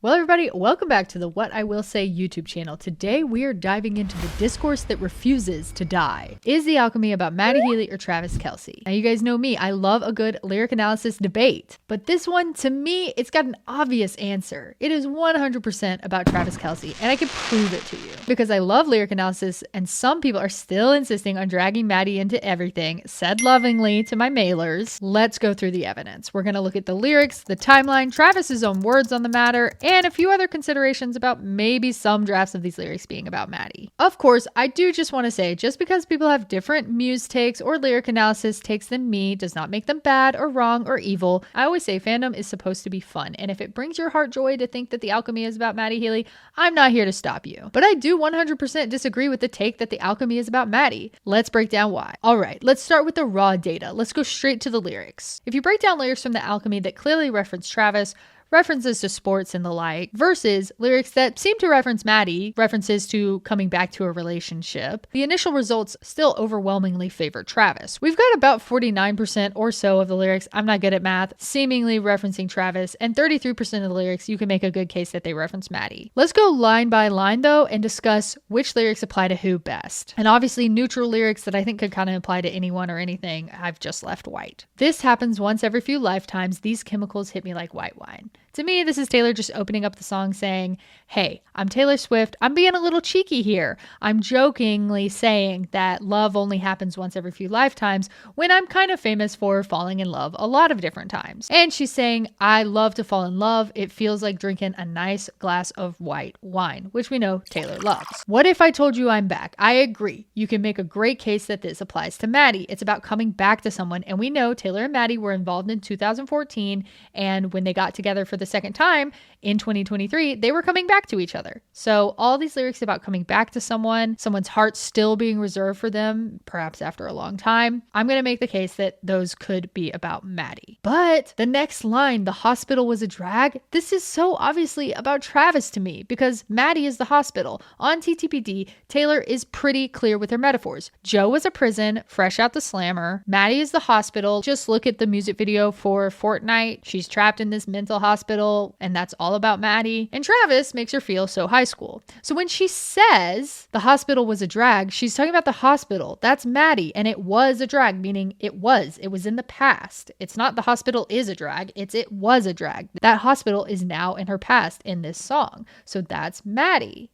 Well, everybody, welcome back to the What I Will Say YouTube channel. Today, we are diving into the discourse that refuses to die. Is the Alchemy about Matty Healy or Travis Kelce? Now, you guys know me. I love a good lyric analysis debate. But this one, to me, it's got an obvious answer. It is 100% about Travis Kelce, and I can prove it to you. Because I love lyric analysis, and some people are still insisting on dragging Matty into everything, said lovingly to my mailers. Let's go through the evidence. We're going to look at the lyrics, the timeline, Travis's own words on the matter, and a few other considerations about maybe some drafts of these lyrics being about Matty. Of course, I do just want to say, just because people have different Muse takes or lyric analysis takes than me does not make them bad or wrong or evil. I always say fandom is supposed to be fun, and if it brings your heart joy to think that the Alchemy is about Matty Healy, I'm not here to stop you. But I do 100% disagree with the take that the Alchemy is about Matty. Let's break down why. Alright, let's start with the raw data. Let's go straight to the lyrics. If you break down lyrics from the Alchemy that clearly reference Travis, references to sports and the like, versus lyrics that seem to reference Matty, references to coming back to a relationship, the initial results still overwhelmingly favor Travis. We've got about 49% or so of the lyrics, I'm not good at math, seemingly referencing Travis, and 33% of the lyrics you can make a good case that they reference Matty. Let's go line by line though and discuss which lyrics apply to who best. And obviously neutral lyrics that I think could kind of apply to anyone or anything, I've just left white. This happens once every few lifetimes. These chemicals hit me like white wine. To me, this is Taylor just opening up the song saying, hey, I'm Taylor Swift. I'm being a little cheeky here. I'm jokingly saying that love only happens once every few lifetimes when I'm kind of famous for falling in love a lot of different times. And she's saying, I love to fall in love. It feels like drinking a nice glass of white wine, which we know Taylor loves. What if I told you I'm back? I agree. You can make a great case that this applies to Matty. It's about coming back to someone. And we know Taylor and Matty were involved in 2014. And when they got together for the second time in 2023, they were coming back to each other. So all these lyrics about coming back to someone's heart still being reserved for them, perhaps after a long time, I'm going to make the case that those could be about Matty. But the next line, the hospital was a drag, this is so obviously about Travis to me because Matty is the hospital. On TTPD, Taylor is pretty clear with her metaphors. Joe was a prison, fresh out the slammer. Matty is the hospital. Just look at the music video for Fortnite. She's trapped in this mental hospital, and that's all about Matty. And Travis makes her feel so high school. So when she says the hospital was a drag, she's talking about the hospital. That's Matty, and it was a drag, meaning it was in the past. It's not the hospital is a drag, it was a drag. That hospital is now in her past in this song. So that's Matty.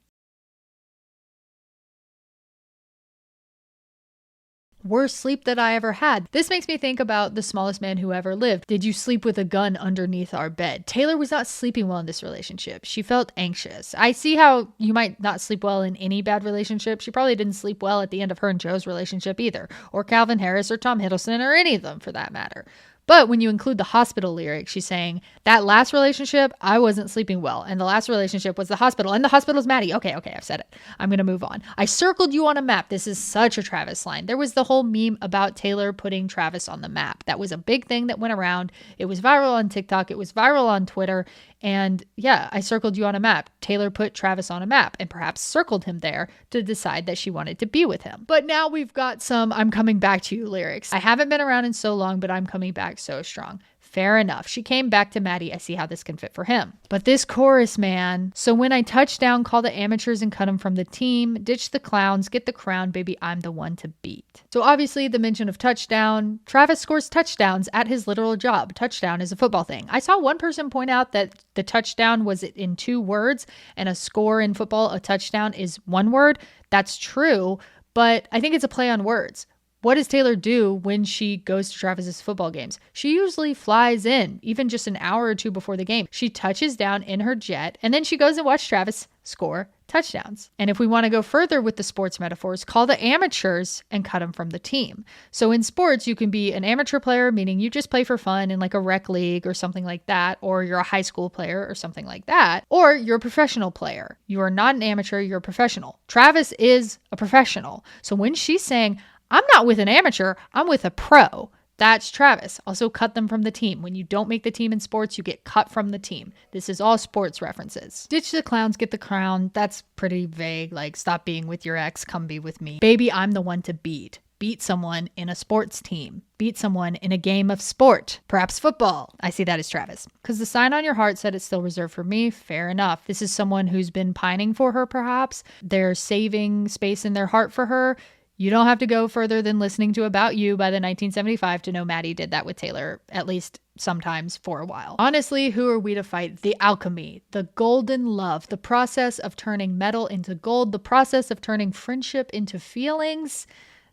Worst sleep that I ever had. This makes me think about The Smallest Man Who Ever Lived. Did you sleep with a gun underneath our bed? Taylor was not sleeping well in this relationship. She felt anxious. I see how you might not sleep well in any bad relationship. She probably didn't sleep well at the end of her and Joe's relationship either, or Calvin Harris or Tom Hiddleston or any of them for that matter. But when you include the hospital lyric, she's saying, that last relationship, I wasn't sleeping well. And the last relationship was the hospital. And the hospital's Matty. Okay, I've said it. I'm going to move on. I circled you on a map. This is such a Travis line. There was the whole meme about Taylor putting Travis on the map. That was a big thing that went around. It was viral on TikTok. It was viral on Twitter. And yeah, I circled you on a map. Taylor put Travis on a map and perhaps circled him there to decide that she wanted to be with him. But now we've got some I'm coming back to you lyrics. I haven't been around in so long, but I'm coming back so strong. Fair enough. She came back to Matty. I see how this can fit for him. But this chorus, man. So when I touch down, call the amateurs and cut them from the team. Ditch the clowns, get the crown, baby, I'm the one to beat. So obviously the mention of touchdown. Travis scores touchdowns at his literal job. Touchdown is a football thing. I saw one person point out that the touchdown was in 2 words and a score in football, a touchdown is 1 word. That's true, but I think it's a play on words. What does Taylor do when she goes to Travis's football games? She usually flies in, even just an hour or 2 before the game. She touches down in her jet, and then she goes and watches Travis score touchdowns. And if we want to go further with the sports metaphors, call the amateurs and cut them from the team. So in sports, you can be an amateur player, meaning you just play for fun in like a rec league or something like that, or you're a high school player or something like that, or you're a professional player. You are not an amateur, you're a professional. Travis is a professional. So when she's saying, I'm not with an amateur, I'm with a pro, that's Travis. Also cut them from the team. When you don't make the team in sports, you get cut from the team. This is all sports references. Ditch the clowns, get the crown. That's pretty vague. Like, stop being with your ex, come be with me. Baby, I'm the one to beat. beat someone in a sports team, beat someone in a game of sport, perhaps football. I see that as Travis. Because the sign on your heart said it's still reserved for me. Fair enough. This is someone who's been pining for her, perhaps. They're saving space in their heart for her. You don't have to go further than listening to About You by the 1975 to know Matty did that with Taylor, at least sometimes for a while. Honestly, who are we to fight? The alchemy, the golden love, the process of turning metal into gold, the process of turning friendship into feelings.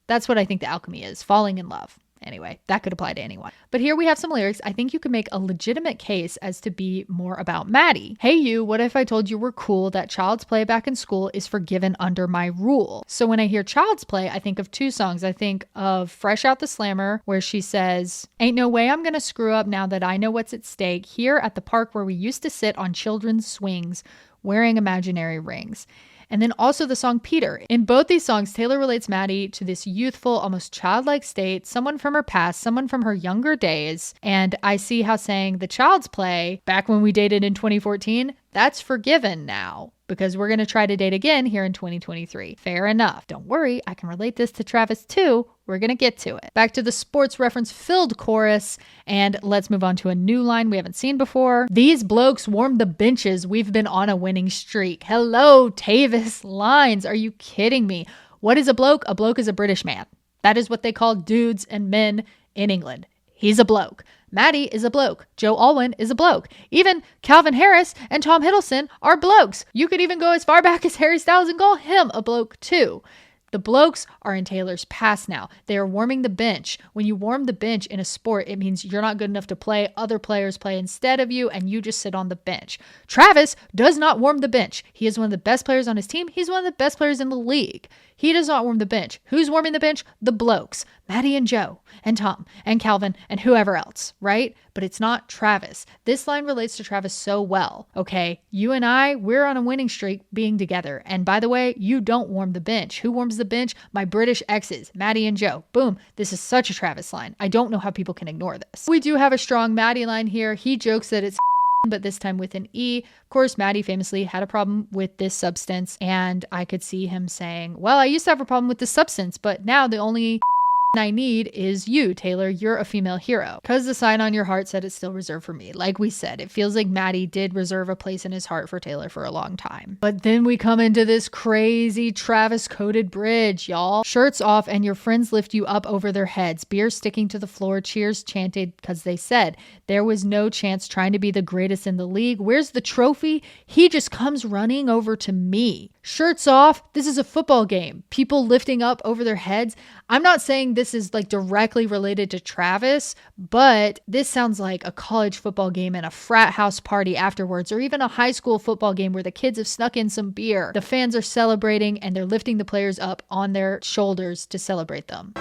That's what I think the alchemy is, falling in love. Anyway, that could apply to anyone. But here we have some lyrics I think you could make a legitimate case as to be more about Matty. Hey you, what if I told you we're cool that child's play back in school is forgiven under my rule? So when I hear child's play, I think of two songs. I think of Fresh Out the Slammer, where she says, ain't no way I'm gonna screw up now that I know what's at stake here at the park where we used to sit on children's swings wearing imaginary rings. And then also the song Peter. In both these songs, Taylor relates Matty to this youthful, almost childlike state, someone from her past, someone from her younger days. And I see how saying the child's play, back when we dated in 2014, that's forgiven now, because we're going to try to date again here in 2023. Fair enough. Don't worry, I can relate this to Travis too. We're going to get to it. Back to the sports reference filled chorus, and let's move on to a new line we haven't seen before. These blokes warmed the benches. We've been on a winning streak. Hello, Tayvis lines. Are you kidding me? What is a bloke? A bloke is a British man. That is what they call dudes and men in England. He's a bloke. Matty is a bloke. Joe Alwyn is a bloke. Even Calvin Harris and Tom Hiddleston are blokes. You could even go as far back as Harry Styles and call him a bloke too. The blokes are in Taylor's past now. They are warming the bench. When you warm the bench in a sport, it means you're not good enough to play. Other players play instead of you, and you just sit on the bench. Travis does not warm the bench. He is one of the best players on his team. He's one of the best players in the league. He does not warm the bench. Who's warming the bench? The blokes. Matty and Joe and Tom and Calvin and whoever else, right? But it's not Travis. This line relates to Travis so well. Okay, you and I, we're on a winning streak being together. And by the way, you don't warm the bench. Who warms the bench? My British exes, Matty and Joe. Boom. This is such a Travis line. I don't know how people can ignore this. We do have a strong Matty line here. He jokes that it's but this time with an E. Of course, Matty famously had a problem with this substance, and I could see him saying, well, I used to have a problem with this substance, but now the only I need is you, Taylor. You're a female hero. Because the sign on your heart said it's still reserved for me. Like we said, it feels like Matty did reserve a place in his heart for Taylor for a long time. But then we come into this crazy Travis coded bridge, y'all. Shirts off and your friends lift you up over their heads. Beer sticking to the floor, cheers chanted because they said there was no chance trying to be the greatest in the league. Where's the trophy? He just comes running over to me. Shirts off. This is a football game. People lifting up over their heads. I'm not saying this is like directly related to Travis, but this sounds like a college football game and a frat house party afterwards, or even a high school football game where the kids have snuck in some beer. The fans are celebrating and they're lifting the players up on their shoulders to celebrate them.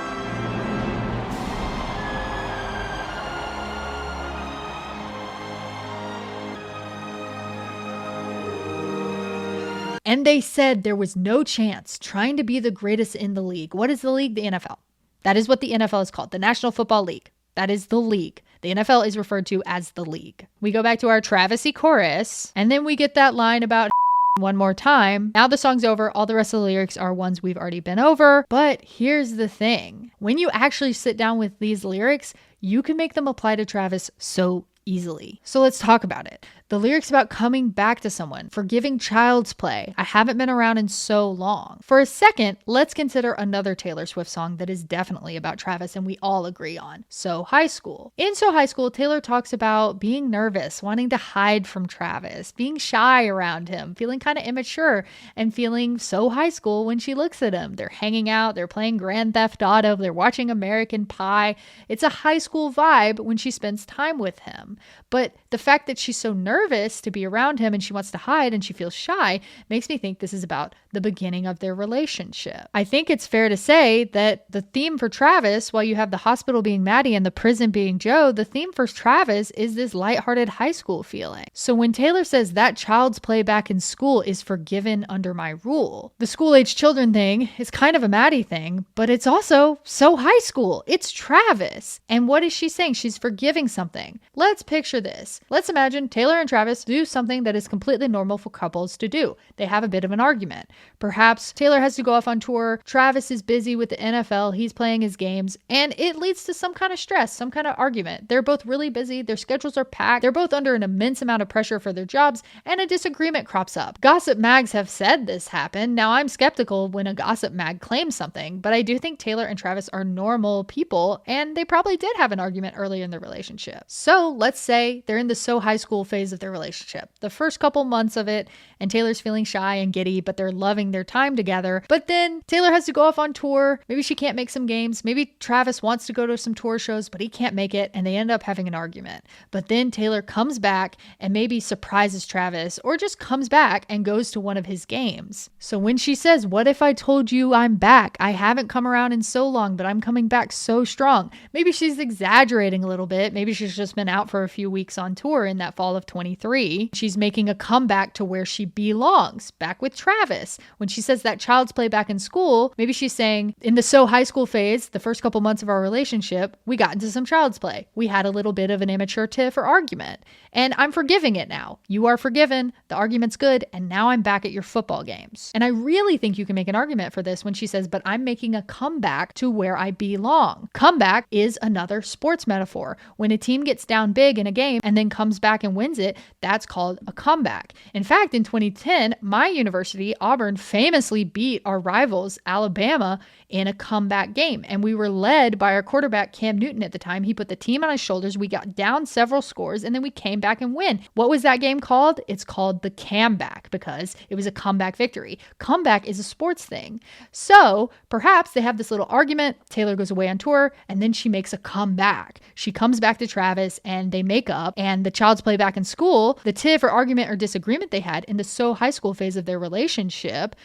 And they said there was no chance trying to be the greatest in the league. What is the league? The NFL. That is what the NFL is called, the National Football League. That is the league. The NFL is referred to as the league. We go back to our Travis-y chorus, and then we get that line about one more time. Now the song's over. All the rest of the lyrics are ones we've already been over. But here's the thing. When you actually sit down with these lyrics, you can make them apply to Travis so easily. So let's talk about it. The lyrics about coming back to someone, forgiving child's play. I haven't been around in so long. For a second, let's consider another Taylor Swift song that is definitely about Travis and we all agree on. So High School. In So High School, Taylor talks about being nervous, wanting to hide from Travis, being shy around him, feeling kind of immature, and feeling so high school when she looks at him. They're hanging out, they're playing Grand Theft Auto, they're watching American Pie. It's a high school vibe when she spends time with him. But the fact that she's so nervous to be around him and she wants to hide and she feels shy makes me think this is about the beginning of their relationship. I think it's fair to say that the theme for Travis, while you have the hospital being Matty and the prison being Joe, the theme for Travis is this lighthearted high school feeling. So when Taylor says that child's play back in school is forgiven under my rule, the school-age children thing is kind of a Matty thing, but it's also so high school. It's Travis. And what is she saying? She's forgiving something. Let's picture this. Let's imagine Taylor and Travis do something that is completely normal for couples to do. They have a bit of an argument. Perhaps Taylor has to go off on tour. Travis is busy with the NFL. He's playing his games, and it leads to some kind of stress, some kind of argument. They're both really busy. Their schedules are packed. They're both under an immense amount of pressure for their jobs, and a disagreement crops up. Gossip mags have said this happened. Now, I'm skeptical when a gossip mag claims something, but I do think Taylor and Travis are normal people, and they probably did have an argument early in their relationship. So let's say they're in the so high school phase of their relationship, the first couple months of it, and Taylor's feeling shy and giddy, but they're loving their time together. But then Taylor has to go off on tour. Maybe she can't make some games. Maybe Travis wants to go to some tour shows, but he can't make it, and they end up having an argument. But then Taylor comes back and maybe surprises Travis, or just comes back and goes to one of his games. So when she says, "What if I told you I'm back? I haven't come around in so long, but I'm coming back so strong." Maybe she's exaggerating a little bit. Maybe she's just been out for a few weeks on tour in that fall of 23. She's making a comeback to where she belongs, back with Travis. When she says that child's play back in school, maybe she's saying, in the so high school phase, the first couple months of our relationship, we got into some child's play. We had a little bit of an immature tiff or argument, and I'm forgiving it now. You are forgiven. The argument's good, and now I'm back at your football games. And I really think you can make an argument for this when she says, "But I'm making a comeback to where I belong." Comeback is another sports metaphor. When a team gets down big in a game and then comes back and wins it, that's called a comeback. In fact, in 2010, my university, Auburn, famously beat our rivals, Alabama, in a comeback game. And we were led by our quarterback, Cam Newton, at the time. He put the team on his shoulders. We got down several scores, and then we came back and win. What was that game called? It's called the comeback because it was a comeback victory. Comeback is a sports thing. So perhaps they have this little argument. Taylor goes away on tour, and then she makes a comeback. She comes back to Travis, and they make up, and the child's play back in school, the tiff or argument or disagreement they had in the so high school phase of their relationship,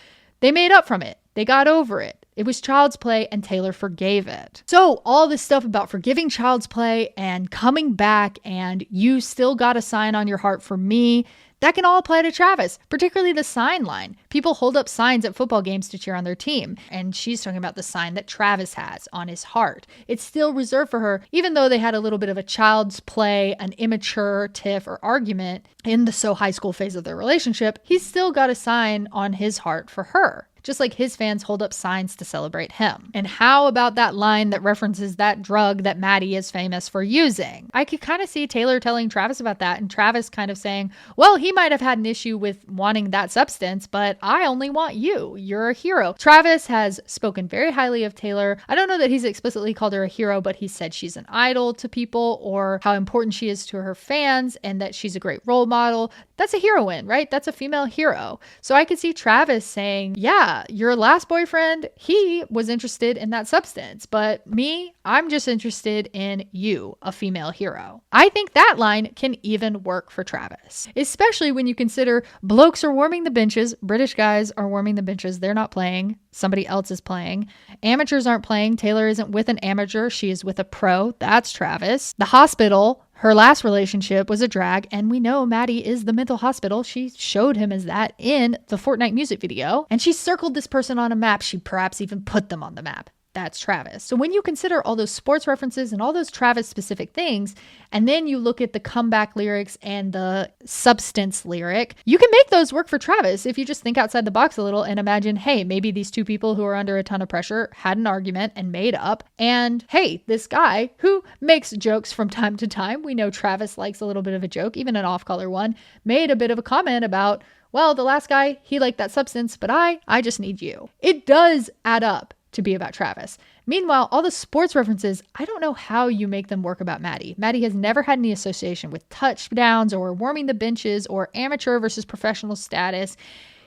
they made up from it. They got over it. It was child's play, and Taylor forgave it. So all this stuff about forgiving child's play and coming back and you still got a sign on your heart for me, that can all apply to Travis, particularly the sign line. People hold up signs at football games to cheer on their team, and she's talking about the sign that Travis has on his heart. It's still reserved for her, even though they had a little bit of a child's play, an immature tiff or argument in the so high school phase of their relationship. He's still got a sign on his heart for her, just like his fans hold up signs to celebrate him. And how about that line that references that drug that Matty is famous for using? I could kind of see Taylor telling Travis about that, and Travis kind of saying, well, he might have had an issue with wanting that substance, but I only want you. You're a hero. Travis has spoken very highly of Taylor. I don't know that he's explicitly called her a hero, but he said she's an idol to people, or how important she is to her fans, and that she's a great role model. That's a heroine, right? That's a female hero. So I could see Travis saying, yeah, your last boyfriend, he was interested in that substance, but me, I'm just interested in you, a female hero. I think that line can even work for Travis, especially when you consider blokes are warming the benches. British guys are warming the benches. They're not playing. Somebody else is playing. Amateurs aren't playing. Taylor isn't with an amateur. She is with a pro. That's Travis. The hospital, her last relationship was a drag, and we know Matty is the mental hospital. She showed him as that in the Fortnite music video, and she circled this person on a map. She perhaps even put them on the map. That's Travis. So when you consider all those sports references and all those Travis specific things, and then you look at the comeback lyrics and the substance lyric, you can make those work for Travis if you just think outside the box a little and imagine, hey, maybe these two people who are under a ton of pressure had an argument and made up. And hey, this guy who makes jokes from time to time, we know Travis likes a little bit of a joke, even an off-color one, made a bit of a comment about, well, the last guy, he liked that substance, but I just need you. It does add up to be about Travis. Meanwhile, all the sports references, I don't know how you make them work about Matty. Matty has never had any association with touchdowns or warming the benches or amateur versus professional status.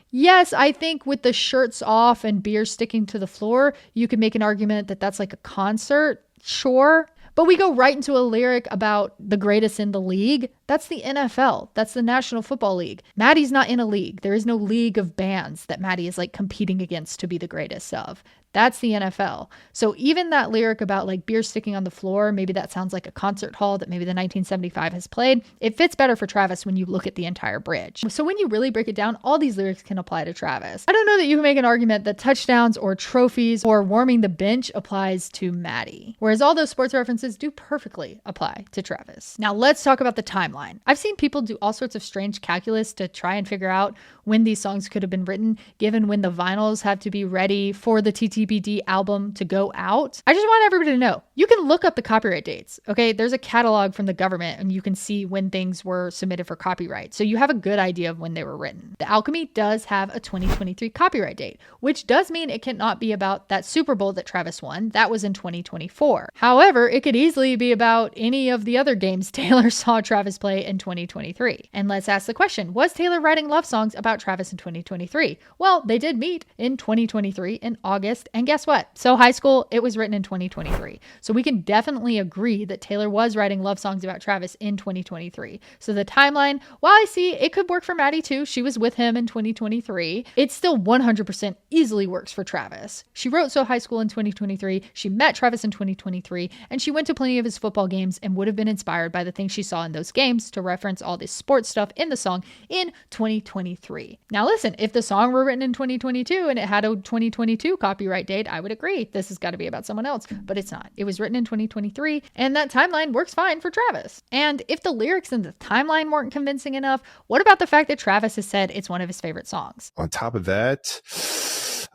Yes, I think with the shirts off and beer sticking to the floor, you could make an argument that that's like a concert. Sure. But we go right into a lyric about the greatest in the league. That's the NFL. That's the National Football League. Matty's not in a league. There is no league of bands that Matty is like competing against to be the greatest of. That's the NFL. So even that lyric about like beer sticking on the floor, maybe that sounds like a concert hall that maybe the 1975 has played. It fits better for Travis when you look at the entire bridge. So when you really break it down, all these lyrics can apply to Travis. I don't know that you can make an argument that touchdowns or trophies or warming the bench applies to Matty, whereas all those sports references do perfectly apply to Travis. Now let's talk about the timeline. timeline. I've seen people do all sorts of strange calculus to try and figure out when these songs could have been written, given when the vinyls have to be ready for the TTBD album to go out. I just want everybody to know, you can look up the copyright dates, okay? There's a catalog from the government and you can see when things were submitted for copyright. So you have a good idea of when they were written. The Alchemy does have a 2023 copyright date, which does mean it cannot be about that Super Bowl that Travis won. That was in 2024. However, it could easily be about any of the other games Taylor saw Travis play in 2023. And let's ask the question, was Taylor writing love songs about Travis in 2023? Well, they did meet in 2023 in August, and guess what? So high school, it was written in 2023. So we can definitely agree that Taylor was writing love songs about Travis in 2023. So the timeline, while I see it could work for Matty too, she was with him in 2023, it still 100% easily works for Travis. She wrote So High School in 2023, she met Travis in 2023, and she went to plenty of his football games and would have been inspired by the things she saw in those games to reference all this sports stuff in the song in 2023. Now listen, if the song were written in 2022 and it had a 2022 copyright date, I would agree this has got to be about someone else, but it's not. It was written in 2023 and that timeline works fine for Travis. And if the lyrics in the timeline weren't convincing enough, what about the fact that Travis has said it's one of his favorite songs? On top of that,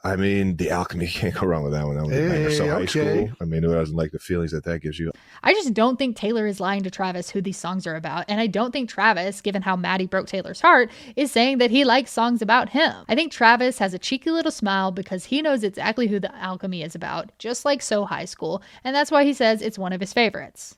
I mean, the Alchemy, can't go wrong with that one. That was a banger. So High School. I mean, who doesn't like the feelings that gives you? I just don't think Taylor is lying to Travis who these songs are about. And I don't think Travis, given how Matty broke Taylor's heart, is saying that he likes songs about him. I think Travis has a cheeky little smile because he knows exactly who the Alchemy is about, just like So High School. And that's why he says it's one of his favorites.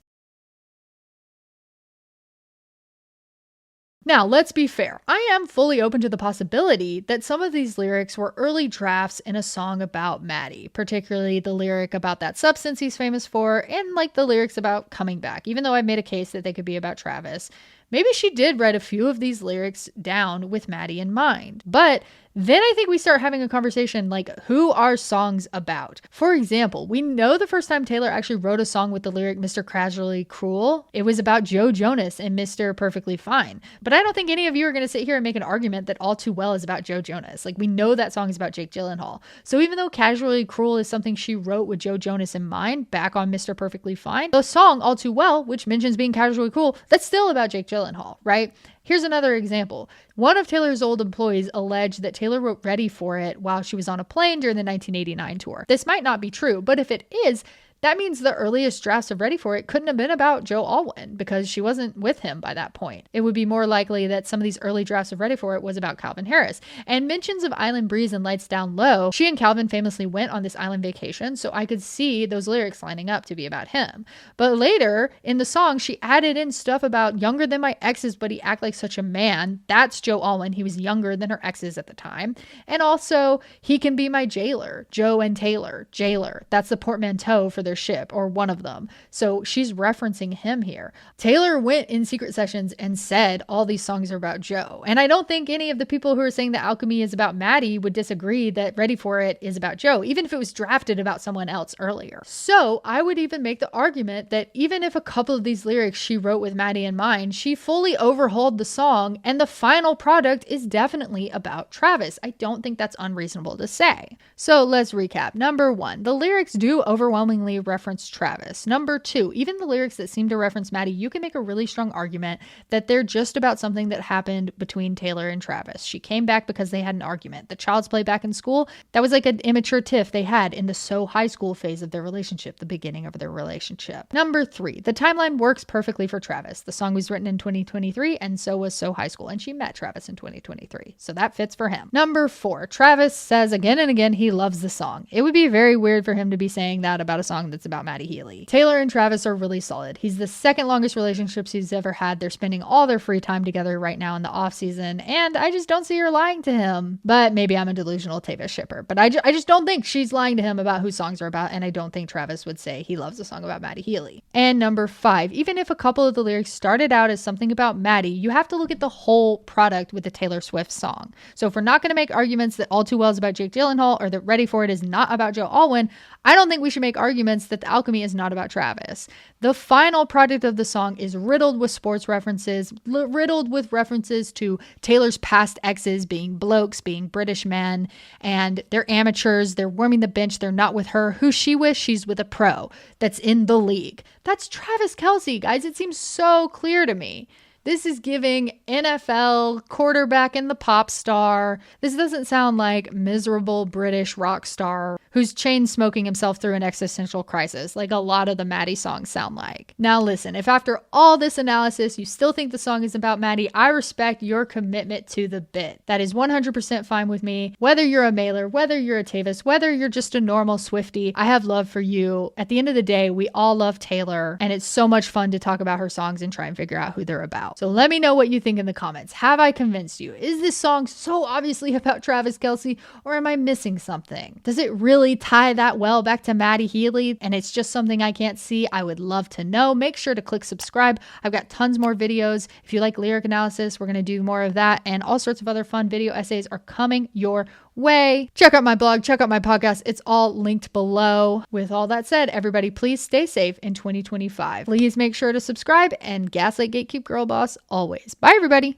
Now, let's be fair. I am fully open to the possibility that some of these lyrics were early drafts in a song about Matty, particularly the lyric about that substance he's famous for and like the lyrics about coming back, even though I've made a case that they could be about Travis. Maybe she did write a few of these lyrics down with Matty in mind, but then I think we start having a conversation like, who are songs about? For example, we know the first time Taylor actually wrote a song with the lyric Mr. Casually Cruel, it was about Joe Jonas and Mr. Perfectly Fine. But I don't think any of you are going to sit here and make an argument that All Too Well is about Joe Jonas. Like, we know that song is about Jake Gyllenhaal. So even though Casually Cruel is something she wrote with Joe Jonas in mind back on Mr. Perfectly Fine, the song All Too Well, which mentions being casually cruel, that's still about Jake Gyllenhaal, right? Here's another example. One of Taylor's old employees alleged that Taylor wrote Ready for It while she was on a plane during the 1989 tour. This might not be true, but if it is, that means the earliest drafts of Ready for It couldn't have been about Joe Alwyn because she wasn't with him by that point. It would be more likely that some of these early drafts of Ready for It was about Calvin Harris. And mentions of Island Breeze and Lights Down Low, she and Calvin famously went on this island vacation, so I could see those lyrics lining up to be about him. But later in the song, she added in stuff about younger than my exes, but he act like such a man. That's Joe Alwyn. He was younger than her exes at the time. And also, he can be my jailer. Joe and Taylor, jailer. That's the portmanteau for their ship, or one of them. So she's referencing him here. Taylor went in secret sessions and said all these songs are about Joe. And I don't think any of the people who are saying that Alchemy is about Matty would disagree that Ready for It is about Joe, even if it was drafted about someone else earlier. So I would even make the argument that even if a couple of these lyrics she wrote with Matty in mind, she fully overhauled the song and the final product is definitely about Travis. I don't think that's unreasonable to say. So let's recap. Number one, the lyrics do overwhelmingly reference Travis. Number two, even the lyrics that seem to reference Matty, you can make a really strong argument that they're just about something that happened between Taylor and Travis. She came back because they had an argument. The Child's Play back in school, that was like an immature tiff they had in the So High School phase of their relationship, the beginning of their relationship. Number three, the timeline works perfectly for Travis. The song was written in 2023 and so was So High School, and she met Travis in 2023. So that fits for him. Number four, Travis says again and again he loves the song. It would be very weird for him to be saying that about a song that's about Matty Healy. Taylor and Travis are really solid. He's the second longest relationships he's ever had. They're spending all their free time together right now in the off season, and I just don't see her lying to him. But maybe I'm a delusional Tayvis shipper, but I just don't think she's lying to him about who songs are about, and I don't think Travis would say he loves a song about Matty Healy. And number five, even if a couple of the lyrics started out as something about Matty, you have to look at the whole product with the Taylor Swift song. So if we're not going to make arguments that All Too Well is about Jake Gyllenhaal or that Ready for It is not about Joe Alwyn, I don't think we should make arguments that the Alchemy is not about Travis. The final product of the song is riddled with sports references, riddled with references to Taylor's past exes being blokes, being British men, and they're amateurs, they're warming the bench, they're not with her. Who's she with? She's with a pro that's in the league. That's Travis Kelce, guys. It seems so clear to me. This is giving NFL quarterback and the pop star. This doesn't sound like miserable British rock star who's chain smoking himself through an existential crisis, like a lot of the Matty songs sound like. Now listen, if after all this analysis you still think the song is about Matty, I respect your commitment to the bit. That is 100% fine with me. Whether you're a Maylor, whether you're a Tayvis, whether you're just a normal Swiftie, I have love for you. At the end of the day, we all love Taylor, and it's so much fun to talk about her songs and try and figure out who they're about. So let me know what you think in the comments. Have I convinced you? Is this song so obviously about Travis Kelce, or am I missing something? Does it really tie that well back to Matty Healy, and it's just something I can't see? I would love to know. Make sure to click subscribe. I've got tons more videos. If you like lyric analysis, we're going to do more of that, and all sorts of other fun video essays are coming your way. Check out my blog, check out my podcast. It's all linked below. With all that said, everybody, please stay safe in 2025. Please make sure to subscribe and gaslight gatekeep girl boss always. Bye, everybody.